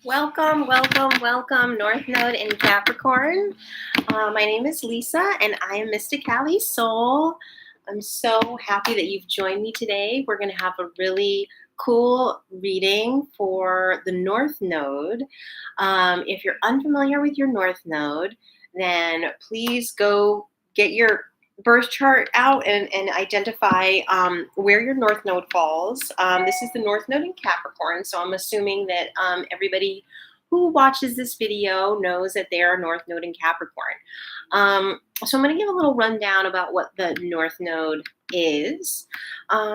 Welcome, welcome, welcome, North Node in Capricorn. My name is Lisa, and I am mystikalisol. I'm so happy that you've joined me today. We're going to have a really cool reading for the North Node. If you're unfamiliar with your North Node, then please go get your birth chart out and identify where your North Node falls. This is the North Node in Capricorn, so I'm assuming that everybody who watches this video knows that they are North Node in Capricorn. So I'm going to give a little rundown about what the North Node is.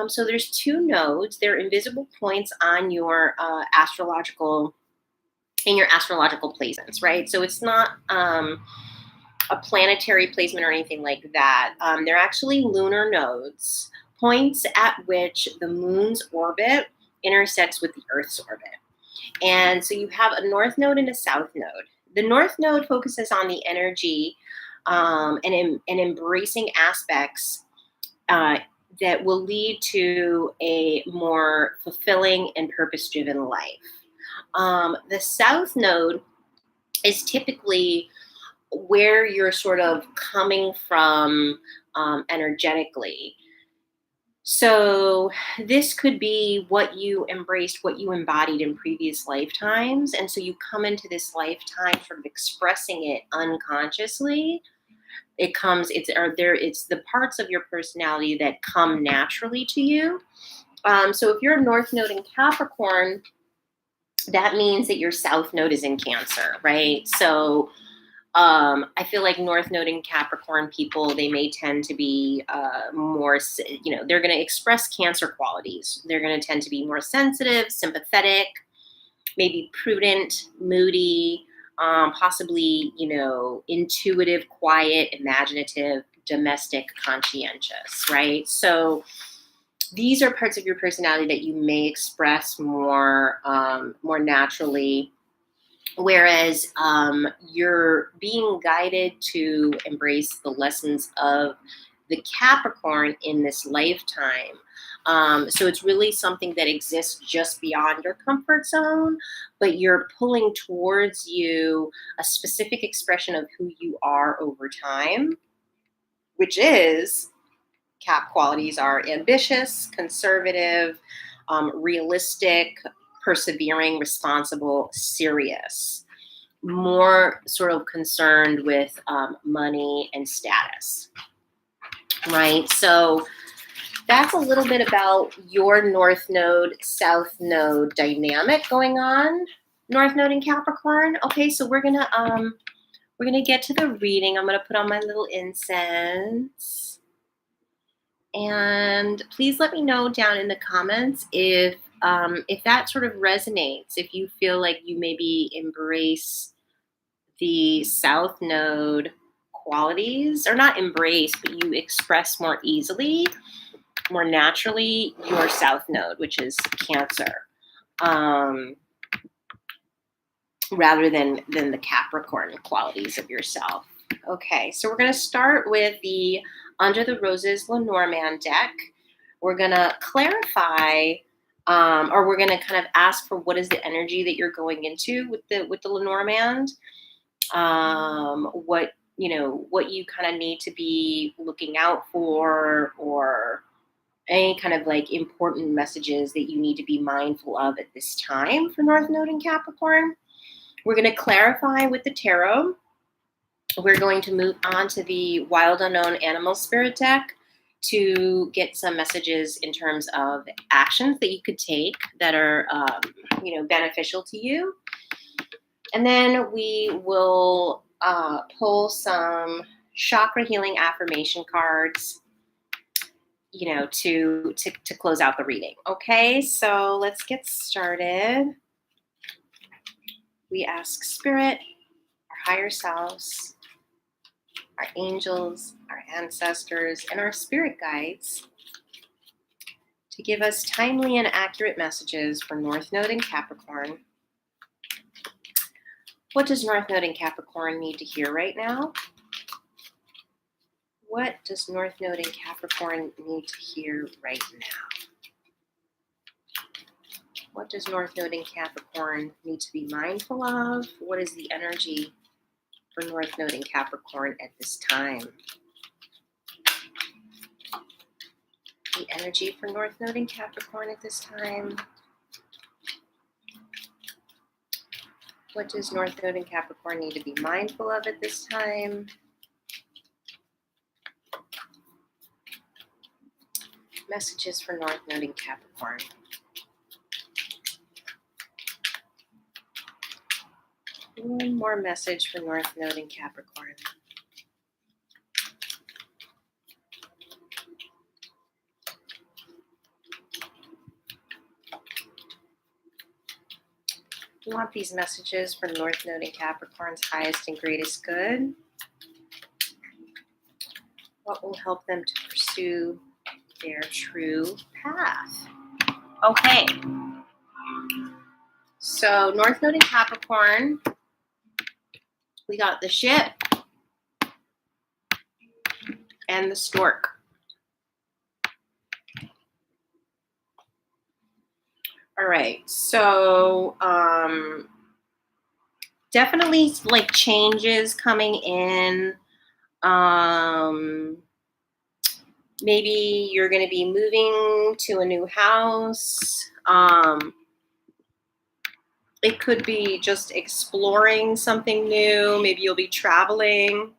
So there's two nodes. They're invisible points on your astrological placements, right? So it's not a planetary placement or anything like that. They're actually lunar nodes, points at which the moon's orbit intersects with the Earth's orbit. And so you have a north node and a south node. The north node focuses on the energy and embracing aspects that will lead to a more fulfilling and purpose-driven life. The south node is typically where you're sort of coming from energetically. So this could be what you embraced, what you embodied in previous lifetimes. And so you come into this lifetime sort of expressing it unconsciously. It's the parts of your personality that come naturally to you. So if you're a North Node in Capricorn, that means that your South Node is in Cancer, right? So I feel like North Node in Capricorn people, they may tend to be more, they're going to express Cancer qualities. They're going to tend to be more sensitive, sympathetic, maybe prudent, moody, possibly, intuitive, quiet, imaginative, domestic, conscientious, right? So these are parts of your personality that you may express more naturally. Whereas you're being guided to embrace the lessons of the Capricorn in this lifetime. So it's really something that exists just beyond your comfort zone, but you're pulling towards you a specific expression of who you are over time, which is Cap qualities are ambitious, conservative, realistic, persevering, responsible, serious, more sort of concerned with money and status, right? So that's a little bit about your North Node, South Node dynamic going on. North Node in Capricorn. Okay, so we're gonna get to the reading. I'm gonna put on my little incense. And please let me know down in the comments if that sort of resonates, if you feel like you maybe embrace the South Node qualities, or not embrace, but you express more easily, more naturally, your South Node, which is Cancer, rather than the Capricorn qualities of yourself. Okay, so we're going to start with the Under the Roses Lenormand deck. We're going to clarify, or we're going to kind of ask for what is the energy that you're going into with the Lenormand. What you kind of need to be looking out for, or any kind of like important messages that you need to be mindful of at this time for North Node in Capricorn. We're going to clarify with the tarot. We're going to move on to the Wild Unknown Animal Spirit deck to get some messages in terms of actions that you could take that are, beneficial to you. And then we will pull some chakra healing affirmation cards, to close out the reading. Okay, so let's get started. We ask Spirit, our higher selves, our angels, our ancestors, and our spirit guides to give us timely and accurate messages for North Node in Capricorn. What does North Node in Capricorn need to hear right now? What does North Node in Capricorn need to hear right now? What does North Node in Capricorn need to be mindful of? What is the energy for North Node in Capricorn at this time? The energy for North Node in Capricorn at this time. What does North Node in Capricorn need to be mindful of at this time? Messages for North Node in Capricorn. One more message for North Node in Capricorn. We want these messages for North Node in Capricorn's highest and greatest good. What will help them to pursue their true path? Okay. So North Node in Capricorn, we got the ship and the stork. All right, so definitely like changes coming in. Maybe you're going to be moving to a new house. It could be just exploring something new. Maybe you'll be traveling.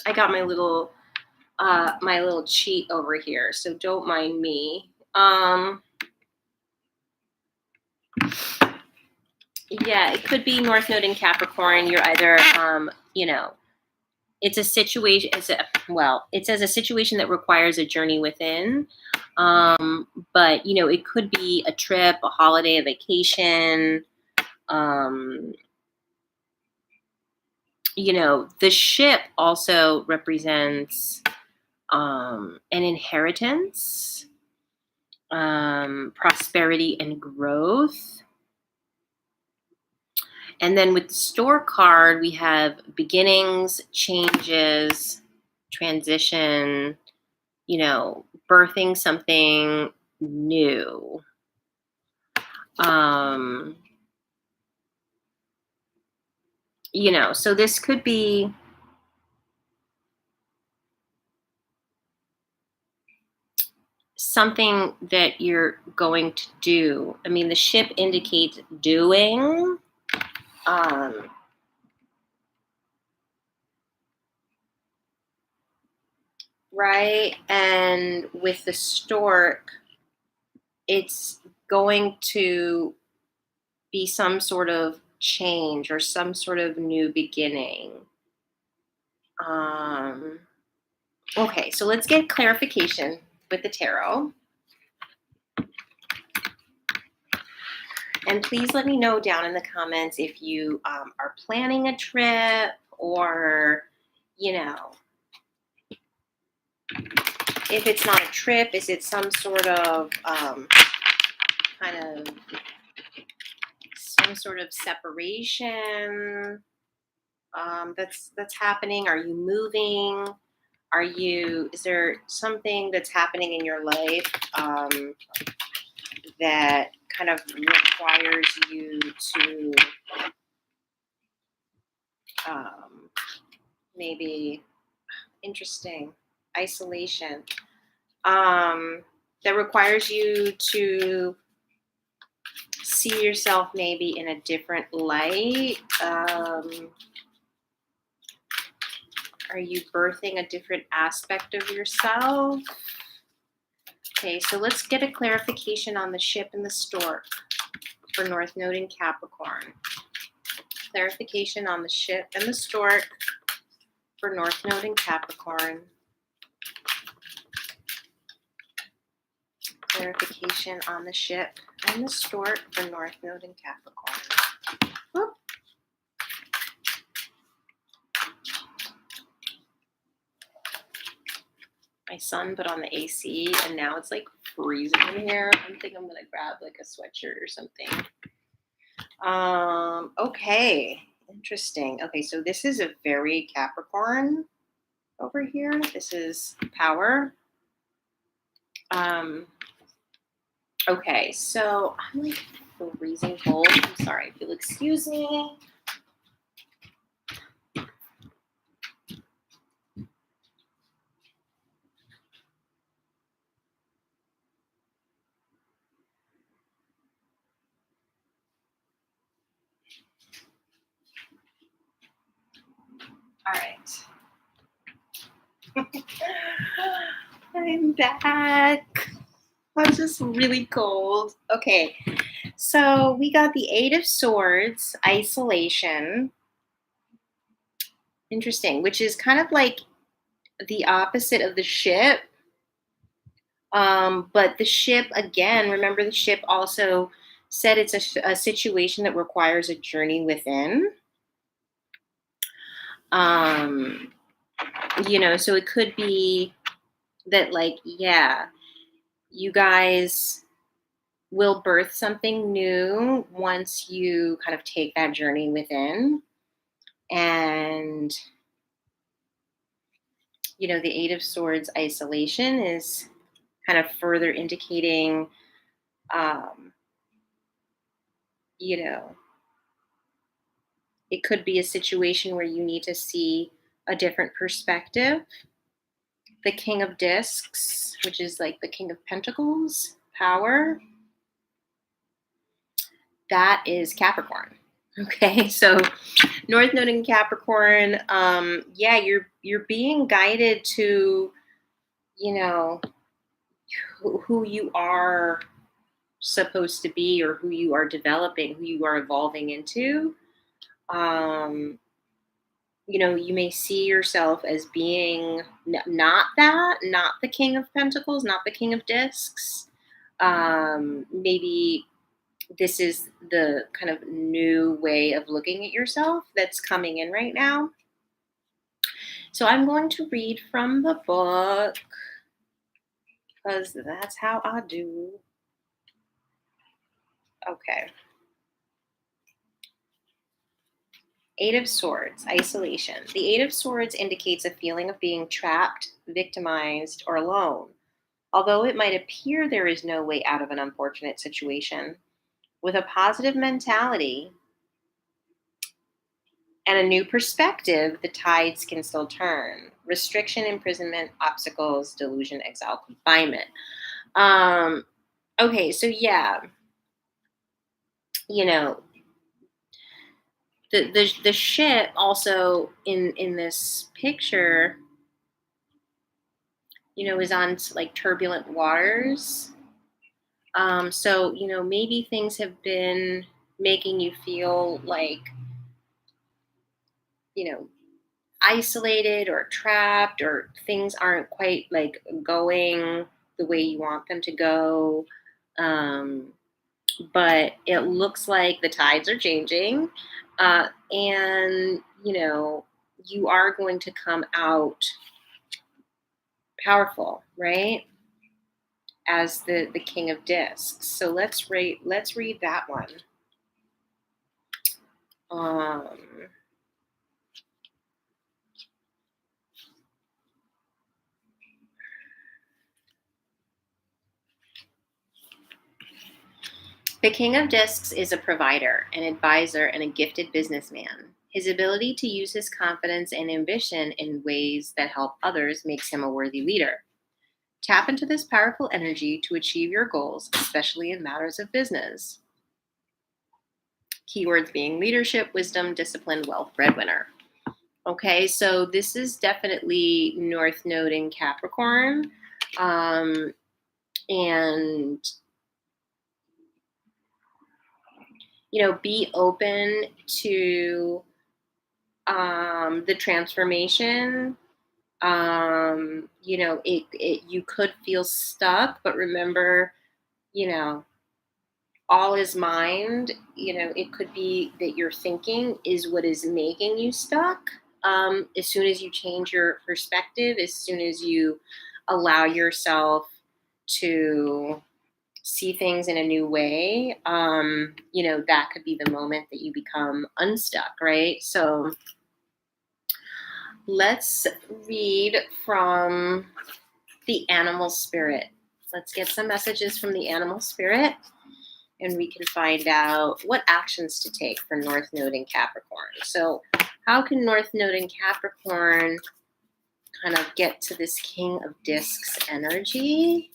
I got my little cheat over here, so don't mind me. Yeah, it could be North Node in Capricorn. You're either, it's a situation. It's a situation that requires a journey within. But it could be a trip, a holiday, a vacation. The ship also represents an inheritance, prosperity, and growth. And then with the store card, we have beginnings, changes, transition, birthing something new. So this could be something that you're going to do. I mean, the ship indicates doing. Right? And with the stork, it's going to be some sort of change or some sort of new beginning. Okay, so let's get clarification with the tarot. And please let me know down in the comments if you are planning a trip or, if it's not a trip, is it some sort of some sort of separation that's happening? Are you moving? Is there something that's happening in your life that kind of requires you to maybe interesting isolation that requires you to see yourself maybe in a different light? Are you birthing a different aspect of yourself? Okay, so let's get a clarification on the ship and the stork for North Node in Capricorn. Clarification on the ship and the stork for North Node in Capricorn. Clarification on the ship and the stork for North Node in Capricorn. Whoop. My son put on the AC and now it's like freezing in here. I think I'm gonna grab like a sweatshirt or something. Okay, interesting. Okay, so this is a very Capricorn over here. This is power. Okay, so I'm like freezing cold. I'm sorry if you'll excuse me. All right. I'm back. I'm just really cold. Okay, so we got the Eight of Swords, isolation. Interesting, which is kind of like the opposite of the ship. But the ship, again, remember the ship also said it's a situation that requires a journey within. Um, so it could be that, like, yeah, you guys will birth something new once you kind of take that journey within. And, the Eight of Swords isolation is kind of further indicating, um, you know, it could be a situation where you need to see a different perspective. The King of Discs, which is like the King of Pentacles, power, that is Capricorn. Okay, so North Node in Capricorn, yeah, you're being guided to, who you are supposed to be, or who you are developing, who you are evolving into. Um, you may see yourself as being not the King of Pentacles, not the King of Discs. Maybe this is the kind of new way of looking at yourself that's coming in right now. So I'm going to read from the book because that's how I do. Okay. Eight of Swords, isolation. The Eight of Swords indicates a feeling of being trapped, victimized, or alone. Although it might appear there is no way out of an unfortunate situation, with a positive mentality and a new perspective, the tides can still turn. Restriction, imprisonment, obstacles, delusion, exile, confinement. Okay, so yeah, you know, the ship also in this picture, is on like turbulent waters. So maybe things have been making you feel like, isolated or trapped, or things aren't quite like going the way you want them to go. Um, but it looks like the tides are changing, and you are going to come out powerful, right? As the King of Discs. So let's read that one. Um, The King of Discs is a provider, an advisor, and a gifted businessman. His ability to use his confidence and ambition in ways that help others makes him a worthy leader. Tap into this powerful energy to achieve your goals, especially in matters of business. Keywords being leadership, wisdom, discipline, wealth, breadwinner. Okay, so this is definitely North Node in Capricorn. And be open to the transformation. You could feel stuck, but remember, all is mind. It could be that your thinking is what is making you stuck. As soon as you change your perspective, as soon as you allow yourself to see things in a new way, that could be the moment that you become unstuck, right? So let's read from the animal spirit. Let's get some messages from the animal spirit, and we can find out what actions to take for North Node in Capricorn. So how can North Node in Capricorn kind of get to this King of Discs energy?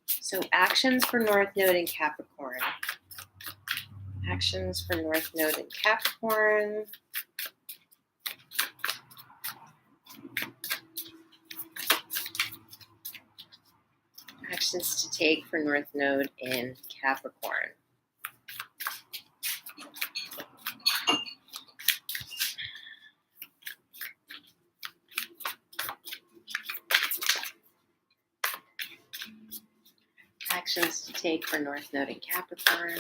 So actions for North Node in Capricorn. Actions for North Node in Capricorn. Actions to take for North Node in Capricorn. Actions to take for North Node in Capricorn.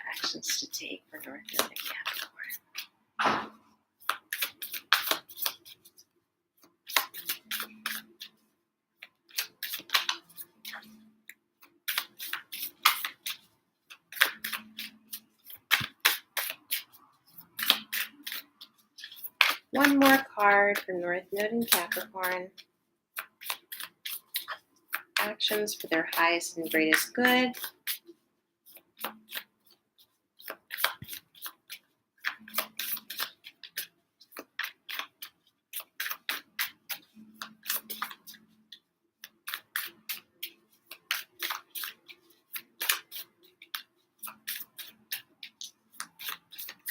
Actions to take for North Node in Capricorn. One more card for North Node in Capricorn. Actions for their highest and greatest good.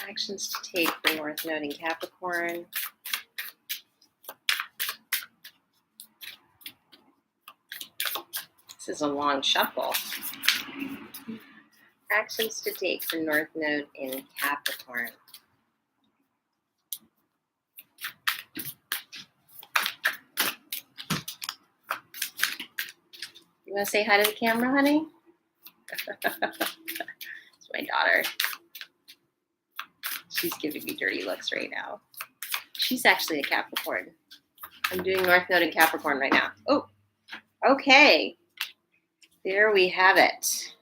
Actions to take for North Node in Capricorn. This is a long shuffle. Actions to take for North Node in Capricorn. You want to say hi to the camera, honey? It's my daughter. She's giving me dirty looks right now. She's actually a Capricorn. I'm doing North Node in Capricorn right now. Oh, okay. There we have it.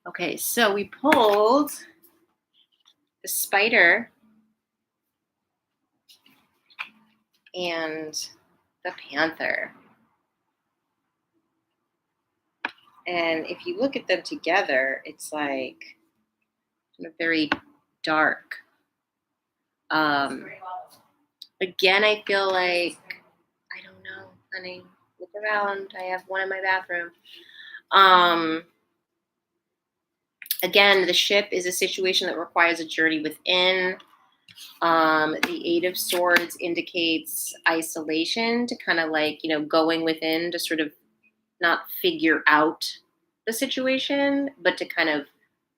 Okay, so we pulled the Spider and the Panther. And if you look at them together, it's like very dark. Again, I feel like, I don't know, honey. Look around. I have one in my bathroom. Again, the ship is a situation that requires a journey within. The Eight of Swords indicates isolation, to kind of like, going within to sort of not figure out the situation, but to kind of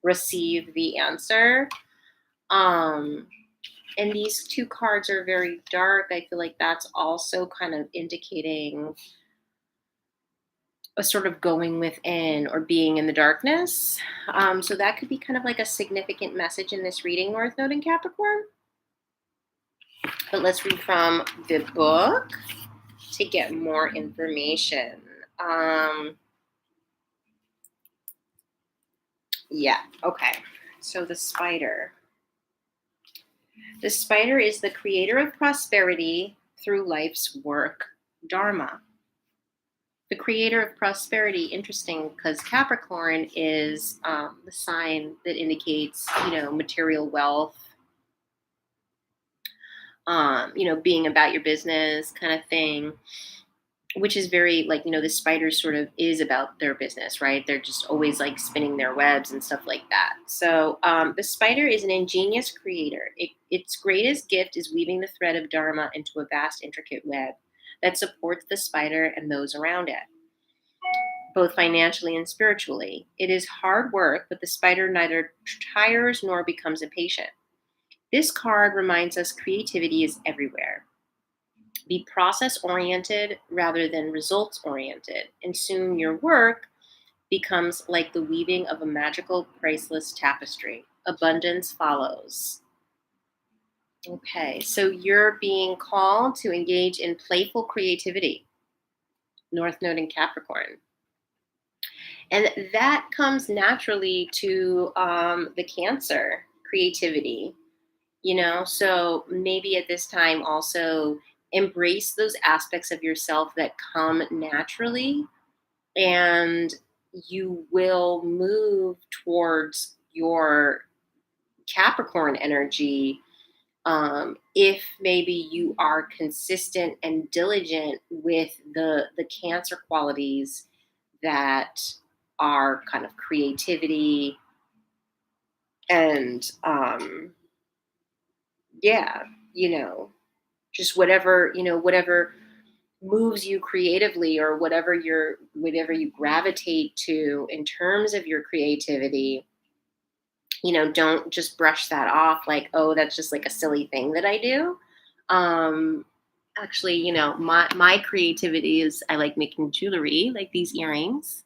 receive the answer. And these two cards are very dark. I feel like that's also kind of indicating a sort of going within or being in the darkness. So that could be kind of like a significant message in this reading, North Node in Capricorn. But let's read from the book to get more information. Yeah, okay. So the Spider. The Spider is the creator of prosperity through life's work, Dharma. The creator of prosperity, interesting, because Capricorn is the sign that indicates, material wealth, being about your business kind of thing, which is very like, the spider sort of is about their business, right? They're just always like spinning their webs and stuff like that. So the spider is an ingenious creator. Its greatest gift is weaving the thread of Dharma into a vast, intricate web that supports the spider and those around it, both financially and spiritually. It is hard work, but the spider neither tires nor becomes impatient. This card reminds us creativity is everywhere. Be process-oriented rather than results-oriented, and soon your work becomes like the weaving of a magical, priceless tapestry. Abundance follows. Okay, so you're being called to engage in playful creativity, North Node in Capricorn. And that comes naturally to the Cancer creativity, so maybe at this time also embrace those aspects of yourself that come naturally, and you will move towards your Capricorn energy if maybe you are consistent and diligent with the Cancer qualities that are kind of creativity and yeah, you know, just whatever, whatever moves you creatively, or whatever you gravitate to in terms of your creativity. Don't just brush that off like, oh, that's just like a silly thing that I do. um Actually, my creativity is, I like making jewelry, like these earrings.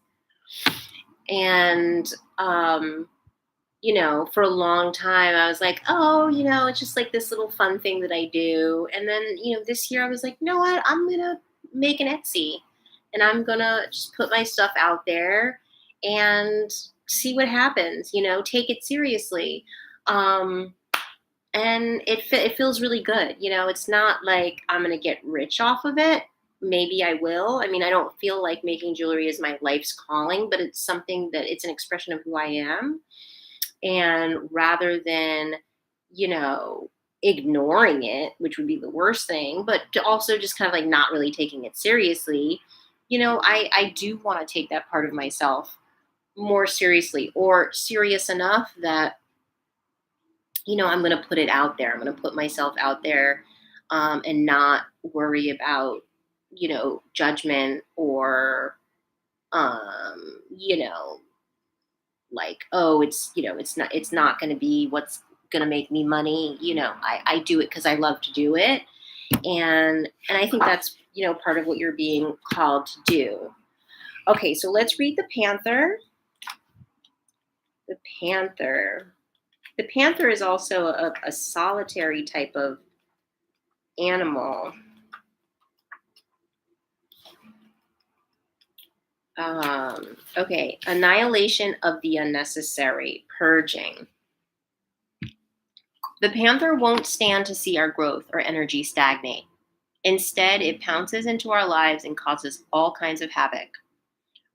And for a long time I was like, oh, it's just like this little fun thing that I do. And then, this year I was like, you know what, I'm gonna make an Etsy, and I'm gonna just put my stuff out there and see what happens, take it seriously. Um, and it feels really good. It's not like I'm gonna get rich off of it. Maybe I will. I mean, I don't feel like making jewelry is my life's calling, but it's something that it's an expression of who I am. And rather than, you know, ignoring it, which would be the worst thing, but to also just kind of like not really taking it seriously, I do want to take that part of myself more seriously, or serious enough that, I'm going to put it out there. I'm going to put myself out there, and not worry about, judgment, or, you know, like, oh, it's not going to be what's going to make me money. I do it because I love to do it. And I think that's, part of what you're being called to do. Okay, so let's read the Panther. The panther the panther is also a solitary type of animal. Okay, annihilation of the unnecessary, purging. The panther won't stand to see our growth or energy stagnate. Instead, it pounces into our lives and causes all kinds of havoc,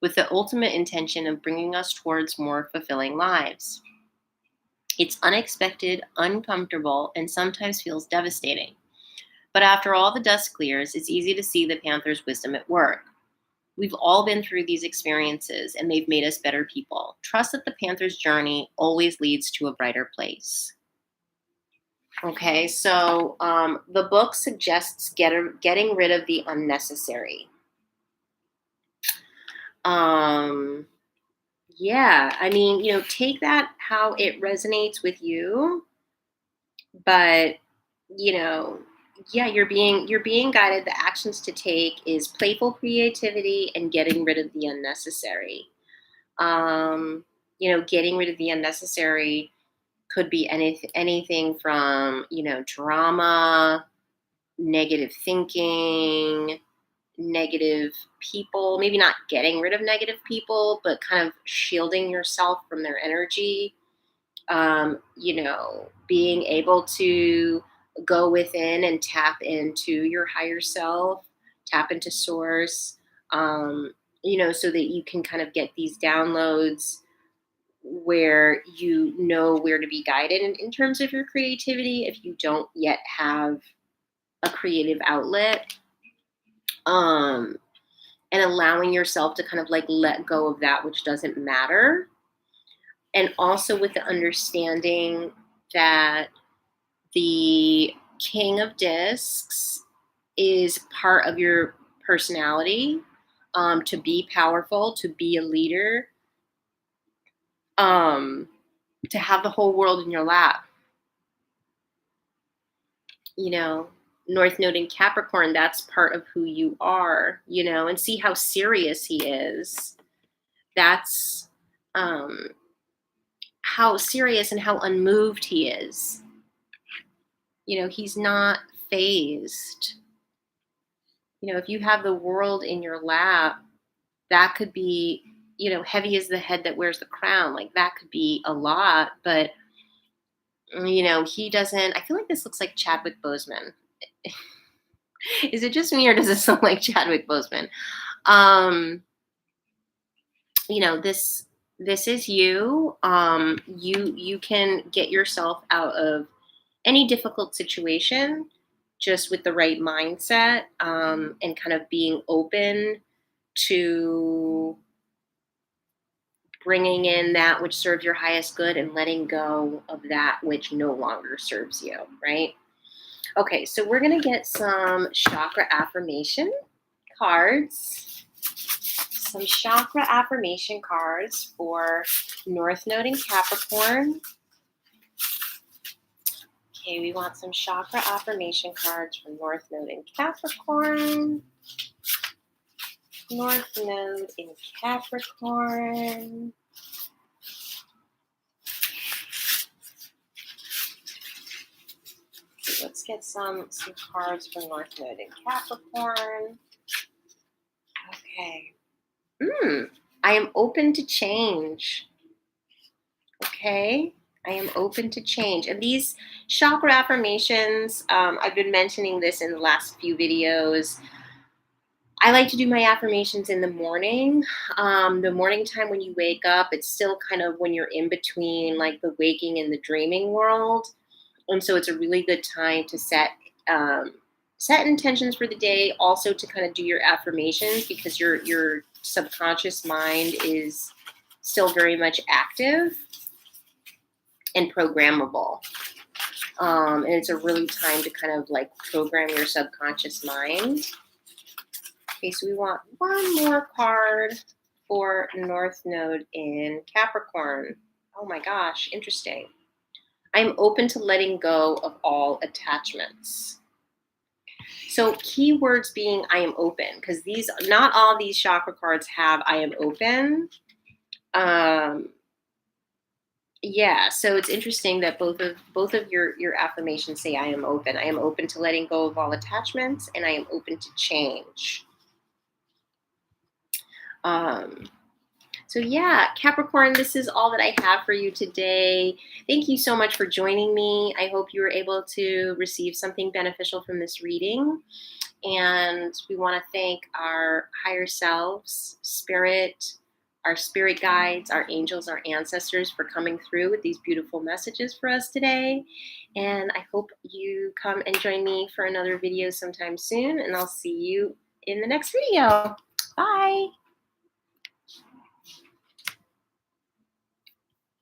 with the ultimate intention of bringing us towards more fulfilling lives. It's unexpected, uncomfortable, and sometimes feels devastating. But after all the dust clears, it's easy to see the panther's wisdom at work. We've all been through these experiences, and they've made us better people. Trust that the panther's journey always leads to a brighter place. Okay, so the book suggests getting rid of the unnecessary. Yeah, I mean, take that how it resonates with you, but you know, yeah, you're being guided. The actions to take is playful creativity and getting rid of the unnecessary. Getting rid of the unnecessary could be anything from, drama, negative thinking, negative people, maybe not getting rid of negative people, but kind of shielding yourself from their energy. Being able to go within and tap into your higher self, tap into source, so that you can kind of get these downloads where you know where to be guided in terms of your creativity if you don't yet have a creative outlet. Um, and allowing yourself to kind of like let go of that which doesn't matter. And also with the understanding that the King of Discs is part of your personality, to be powerful, to be a leader, to have the whole world in your lap. North Node in Capricorn, that's part of who you are, and see how serious he is. That's how serious and how unmoved he is. He's not phased. If you have the world in your lap, that could be, heavy as the head that wears the crown. Like that could be a lot, but he doesn't. I feel like this looks like Chadwick Boseman. Is it just me or does it sound like Chadwick Boseman? Um, this is you. You can get yourself out of any difficult situation just with the right mindset, and kind of being open to bringing in that which serves your highest good and letting go of that which no longer serves you, right? Okay, so we're going to get some chakra affirmation cards. Some chakra affirmation cards for North Node in Capricorn. Okay, we want some chakra affirmation cards for North Node in Capricorn. North Node in Capricorn. Let's get some cards for North Node in Capricorn. Okay. I am open to change. Okay. I am open to change. And these chakra affirmations, I've been mentioning this in the last few videos. I like to do my affirmations in the morning. The morning time when you wake up, it's still kind of when you're in between like the waking and the dreaming world. And so it's a really good time to set intentions for the day, also to kind of do your affirmations because your subconscious mind is still very much active and programmable. And it's a really time to kind of like program your subconscious mind. Okay, so we want one more card for North Node in Capricorn. Oh my gosh, interesting. I'm open to letting go of all attachments. So keywords being I am open, because not all these chakra cards have I am open. Yeah, so it's interesting that both of your affirmations say I am open. I am open to letting go of all attachments, and I am open to change. So yeah, Capricorn, this is all that I have for you today. Thank you so much for joining me. I hope you were able to receive something beneficial from this reading. And we want to thank our higher selves, spirit, our spirit guides, our angels, our ancestors for coming through with these beautiful messages for us today. And I hope you come and join me for another video sometime soon. And I'll see you in the next video. Bye.